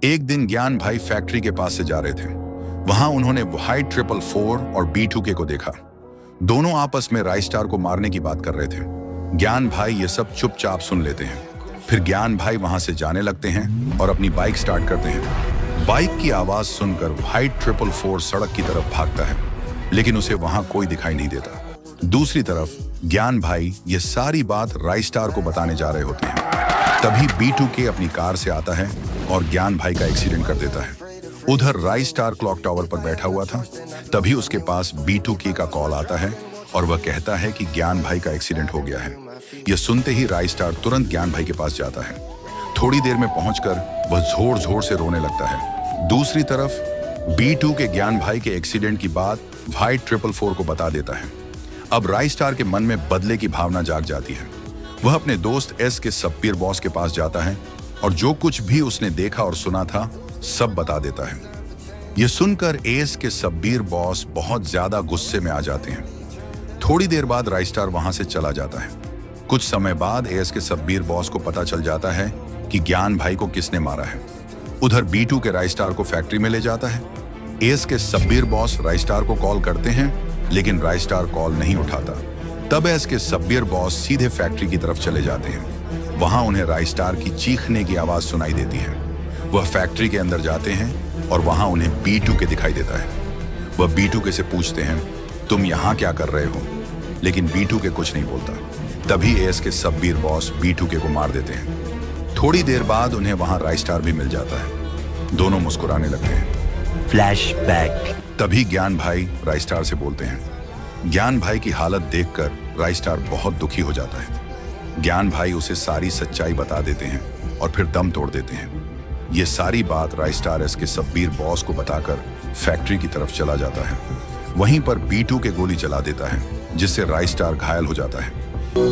एक दिन ज्ञान भाई फैक्ट्री के पास से जा रहे थे। वहां उन्होंने वाइट 444 और B2K को देखा। दोनों आपस में राइस्टार को मारने की बात कर रहे थे। ज्ञान भाई ये सब चुपचाप सुन लेते हैं। फिर ज्ञान भाई वहां से जाने लगते हैं और अपनी बाइक स्टार्ट करते हैं। बाइक की आवाज सुनकर वाइट 444 सड़क की तरफ भागता है, लेकिन उसे वहां कोई दिखाई नहीं देता। दूसरी तरफ ज्ञान भाई ये सारी बात राइस्टार को बताने जा रहे होते हैं। तभी B2K अपनी कार से आता है और ज्ञान भाई का एक्सीडेंट कर देता है। उधर राइस्टार क्लॉक टावर पर बैठा हुआ था। तभी उसके पास B2K का कॉल आता है और वह कहता है कि ज्ञान भाई का एक्सीडेंट हो गया है। यह सुनते ही राइस्टार तुरंत ज्ञान भाई के पास जाता है। थोड़ी देर में पहुंचकर वह जोर जोर से रोने लगता है। दूसरी तरफ B2K ज्ञान भाई के एक्सीडेंट की बात वाइट 444 को बता देता है। अब राइस्टार के मन में बदले की भावना जाग जाती है। वह अपने दोस्त S के सब्बीर बॉस के पास जाता है और जो कुछ भी उसने देखा और सुना था सब बता देता है। यह सुनकर एस के सब्बीर बॉस बहुत ज्यादा गुस्से में आ जाते हैं। थोड़ी देर बाद राइस्टार वहां से चला जाता है। कुछ समय बाद एस के सब्बीर बॉस को पता चल जाता है कि ज्ञान भाई को किसने मारा है। उधर B2K राइस्टार को फैक्ट्री में ले जाता है। एस के सब्बीर बॉस राइस्टार को कॉल करते हैं, लेकिन राइस्टार कॉल नहीं उठाता। तब एस के सब्बीर बॉस सीधे फैक्ट्री की तरफ चले जाते हैं। वहां उन्हें राइस्टार की चीखने की आवाज सुनाई देती है। वह फैक्ट्री के अंदर जाते हैं और वहां उन्हें B2K दिखाई देता है। वह B2K से पूछते हैं, तुम यहाँ क्या कर रहे हो? लेकिन B2K कुछ नहीं बोलता। तभी एस के सब्बीर बॉस B2K को मार देते हैं। थोड़ी देर बाद उन्हें वहां राइस्टार भी मिल जाता है। दोनों मुस्कुराने लगते हैं। फ्लैशबैक। तभी ज्ञान भाई राइस्टार से बोलते हैं। ज्ञान भाई की हालत देखकर राइस्टार बहुत दुखी हो जाता है। ज्ञान भाई उसे सारी सच्चाई बता देते हैं और फिर दम तोड़ देते हैं। ये सारी बात राइस्टार एस के सब्बीर बॉस को बताकर फैक्ट्री की तरफ चला जाता है। वहीं पर B2K गोली चला देता है, जिससे राइस्टार घायल हो जाता है।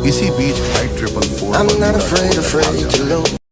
इसी बीच वाइट 444